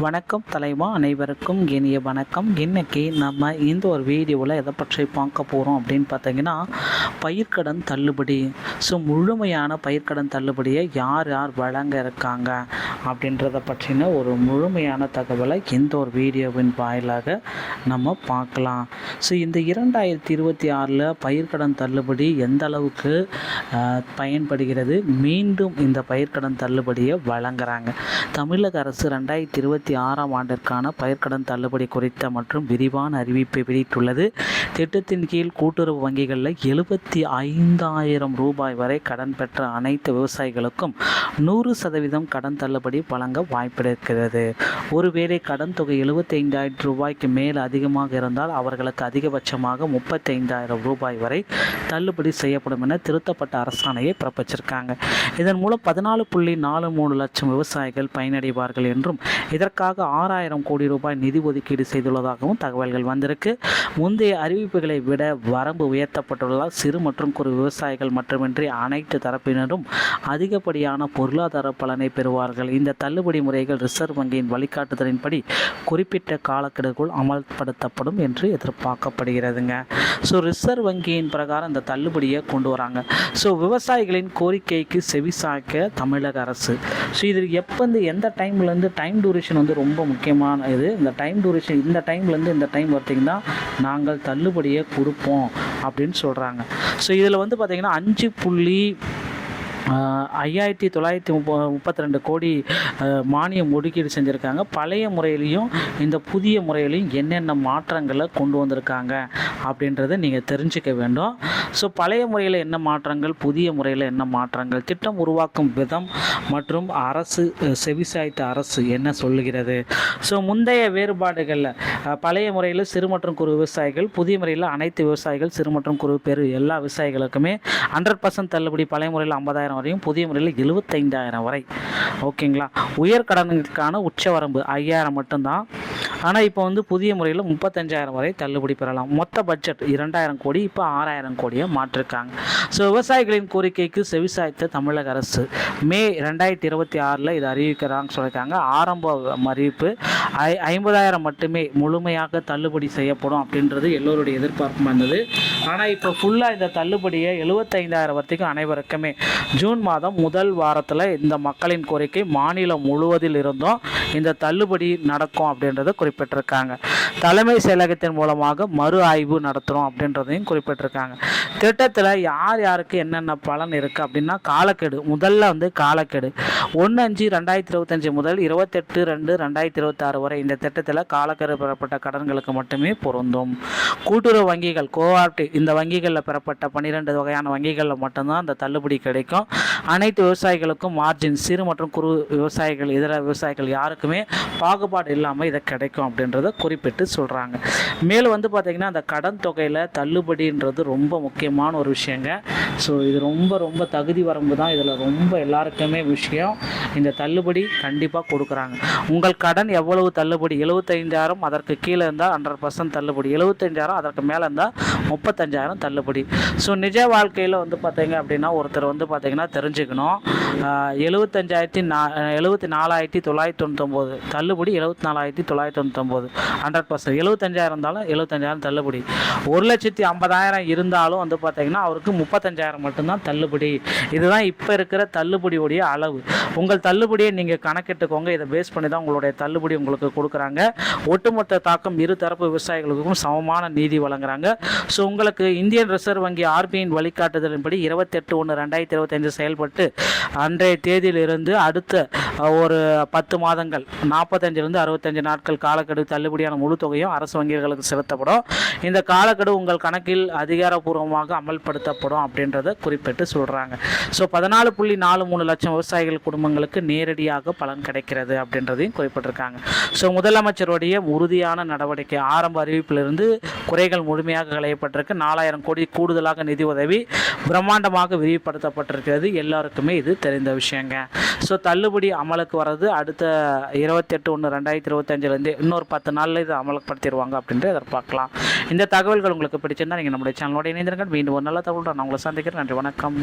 வணக்கம் தலைவா, அனைவருக்கும் இனிய வணக்கம். இன்னைக்கு நம்ம இந்த ஒரு வீடியோவில் எதை பற்றி பார்க்க போகிறோம் அப்படின்னு பார்த்தீங்கன்னா, பயிர்க்கடன் தள்ளுபடி. முழுமையான பயிர்க்கடன் தள்ளுபடியை யார் யார் வழங்க இருக்காங்க அப்படின்றத பற்றின ஒரு முழுமையான தகவலை இந்த ஒரு வீடியோவின் வாயிலாக நம்ம பார்க்கலாம். இந்த 2026 பயிர்க்கடன் தள்ளுபடி எந்த அளவுக்கு பயன்படுகிறது, மீண்டும் இந்த பயிர்க்கடன் தள்ளுபடியை வழங்குறாங்க. தமிழக அரசு 2026 ஆண்டிற்கான பயிர்க்கடன் தள்ளுபடி குறித்த மற்றும் விரிவான அறிவிப்பை வெளியிட்டுள்ளது. திட்டத்தின் கீழ் கூட்டுறவு வங்கிகளில் 75,000 ரூபாய் வரை கடன் பெற்ற அனைத்து விவசாயிகளுக்கும் 100% கடன் தள்ளுபடி வழங்க வாய்ப்பிருக்கிறது. ஒருவேளை கடன் தொகை 75,000 ரூபாய்க்கு மேல் அதிகமாக இருந்தால் அவர்களுக்கு அதிகபட்சமாக 35,000 ரூபாய் வரை தள்ளுபடி செய்யப்படும் என திருத்தப்பட்ட அரசாணையை பிறப்பிச்சிருக்காங்க. இதன் மூலம் 14.43 லட்சம் விவசாயிகள் பயனடைவார்கள் என்றும் இதற்காக 6,000 கோடி ரூபாய் நிதி ஒதுக்கீடு செய்துள்ளதாகவும் தகவல்கள் வந்திருக்கு. முந்தைய அறிவிப்புகளை விட வரம்பு உயர்த்தப்பட்டுள்ளதால் சிறு மற்றும் குறு விவசாயிகள் மட்டுமின்றி அனைத்து தரப்பினரும் அதிகப்படியான பொருளாதார பலனை பெறுவார்கள். இந்த தள்ளுபடி முறைகள் ரிசர்வ் வங்கியின் வழிகாட்டுதலின்படி குறிப்பிட்ட காலக்கெடுக்குள் அமல்படுத்தப்படும் என்று எதிர்பார்க்கப்படுகிறதுங்க. ரிசர்வ் வங்கியின் பிரகாரம் இந்த தள்ளுபடியை கொண்டு வராங்க. விவசாயிகளின் கோரிக்கைக்கு செவிசாய்க்க தமிழக அரசு. இது எப்போ எந்த டைம்லேருந்து டைம் டூரேஷன் ரொம்ப முக்கியமான இது. இந்த டைம் டூரேஷன் இந்த டைம்லேருந்து இந்த டைம் பார்த்திங்கன்னா நாங்கள் தள்ளுபடியை கொடுப்போம் அப்படின்னு சொல்கிறாங்க. இதில் பார்த்திங்கன்னா 5,932 கோடி மானியம் ஒதுக்கீடு செஞ்சுருக்காங்க. பழைய முறையிலையும் இந்த புதிய முறையிலையும் என்னென்ன மாற்றங்களை கொண்டு வந்திருக்காங்க அப்படின்றத நீங்கள் தெரிஞ்சுக்க வேண்டும். பழைய முறையில் என்ன மாற்றங்கள், புதிய முறையில் என்ன மாற்றங்கள், திட்டம் உருவாக்கும் விதம் மற்றும் அரசு செவிசாய்த்த அரசு என்ன சொல்லுகிறது. முந்தைய வேறுபாடுகளில் பழைய முறையில் சிறு மற்றும் குறு விவசாயிகள், புதிய முறையில் அனைத்து விவசாயிகள், சிறு மற்றும் குறு எல்லா விவசாயிகளுக்குமே 100% தள்ளுபடி. பழைய முறையில் 50,000 வரையும், புதிய முறையில் 75,000 வரை. ஓகேங்களா. உயர்கடனுக்கான உச்சவரம்பு 5,000 மட்டும்தான். ஆனால் இப்போ புதிய முறையில் 35,000 வரை தள்ளுபடி பெறலாம். மொத்த பட்ஜெட் 2,000 கோடி, இப்போ 6,000 கோடியை மாற்றிருக்காங்க. விவசாயிகளின் கோரிக்கைக்கு செவிசாய்த்த தமிழக அரசு மே 2026 இது அறிவிக்கிறாங்கன்னு சொல்லியிருக்காங்க. ஆரம்ப அறிவிப்பு 50,000 மட்டுமே முழுமையாக தள்ளுபடி செய்யப்படும் அப்படின்றது எல்லோருடைய எதிர்பார்ப்பும் இருந்தது. ஆனால் இப்போ ஃபுல்லாக இந்த தள்ளுபடியை 75,000 வரைக்கும் அனைவருக்குமே ஜூன் மாதம் முதல் வாரத்தில் இந்த மக்களின் கோரிக்கை மாநிலம் முழுவதில் இருந்தும் இந்த தள்ளுபடி நடக்கும் அப்படின்றத குறிப்பிட்டிருக்காங்க. தலைமை செயலகத்தின் மூலமாக மறு ஆய்வு நடத்துகிறோம் அப்படின்றதையும் குறிப்பிட்டிருக்காங்க. திட்டத்தில் யார் யாருக்கு என்னென்ன பலன் இருக்குது அப்படின்னா, காலக்கெடு முதல்ல காலக்கெடு 1/5/2025 முதல் 28/2/2026 வரை இந்த திட்டத்தில் காலக்கெடு பெறப்பட்ட கடன்களுக்கு மட்டுமே பொருந்தும். கூட்டுறவு வங்கிகள், கோஆப்டிவ் இந்த வங்கிகளில் பெறப்பட்ட 12 வகையான வங்கிகளில் மட்டும்தான் அந்த தள்ளுபடி கிடைக்கும். அனைத்து விவசாயிகளுக்கும் மார்ஜின், சிறு மற்றும் குறு விவசாயிகள், இதர விவசாயிகள் யாருக்குமே பாகுபாடு இல்லாமல் இதை கிடைக்கும் அப்படின்றத குறிப்பிட்டு சொல்கிறாங்க. மேலும் பார்த்திங்கன்னா அந்த கடன் தொகையில் தள்ளுபடின்றது ரொம்ப முக்கியமான ஒரு விஷயங்க. இது ரொம்ப தகுதி வரம்பு தான் இதில் ரொம்ப எல்லாருக்குமே விஷயம். இந்த தள்ளுபடி கண்டிப்பாக கொடுக்குறாங்க. உங்கள் கடன் எவ்வளவு தள்ளுபடி, 75,000 அதற்கு கீழே இருந்தால் 100% தள்ளுபடி, 75,000 அதற்கு மேலே இருந்தால் 35,000 தள்ளுபடி. நிஜ வாழ்க்கையில் பார்த்திங்க அப்படின்னா ஒருத்தர் பார்த்திங்கன்னா தெரிஞ்சுக்கணும், 74,999 தள்ளுபடி, 74,999 100%. 75,000 இருந்தாலும் 75,000 தள்ளுபடி. 1,50,000 இருந்தாலும் பார்த்திங்கன்னா அவருக்கு 35,000 மட்டும்தான் தள்ளுபடி. இதுதான் இப்போ இருக்கிற தள்ளுபடியுடைய அளவு. உங்கள் தள்ளுபடியை நீங்கள் கணக்கிட்டுக்கோங்க. இதை பேஸ் பண்ணி தான் உங்களுடைய தள்ளுபடி உங்களுக்கு கொடுக்குறாங்க. ஒட்டுமொத்த தாக்கம் இரு தரப்பு விவசாயிகளுக்கும் சமமான நீதி வழங்குறாங்க. உங்களுக்கு இந்தியன் ரிசர்வ் வங்கி ஆர்பிஐயின் வழிகாட்டுதலின்படி 28/1/2025 செயல்பட்டு அன்றைய தேதியிலிருந்து அடுத்த ஒரு 10 மாதங்கள் 45 65 நாட்கள் காலக்கெடு தள்ளுபடியான முழு தொகையும் அரசு வங்கிகளுக்கு செலுத்தப்படும். இந்த காலக்கெடு உங்கள் கணக்கில் அதிகாரப்பூர்வமாக அமல்படுத்தப்படும் அப்படின்றத குறிப்பிட்டு சொல்கிறாங்க. 14.43 லட்சம் விவசாயிகள் குடும்பங்களுக்கு நேரடியாக பலன் கிடைக்கிறது அப்படின்றதையும் குறிப்பிட்டிருக்காங்க. முதலமைச்சருடைய உறுதியான நடவடிக்கை. ஆரம்ப அறிவிப்பிலிருந்து குறைகள் முழுமையாக களையப்பட்டிருக்கு. 4,000 கோடி கூடுதலாக நிதி உதவி பிரம்மாண்டமாக விரிவுபடுத்தப்பட்டிருக்கிறது. எல்லாருக்குமே இது தெரிந்த விஷயங்க. தள்ளுபடி அமலுக்கு வர்றது அடுத்த 28/1/2025 இன்னொரு 10 நாளில் இது அமல்படுத்திடுவாங்க அப்படின்ட்டு எதிர்பார்க்கலாம். இந்த தகவல்கள் உங்களுக்கு பிடிச்சிருந்தால் நீங்கள் நம்முடைய சேனலோட இணைந்திருங்கள். மீண்டும் ஒரு நல்ல தகவல் நான் உங்களை சந்திக்கிறேன். நன்றி, வணக்கம்.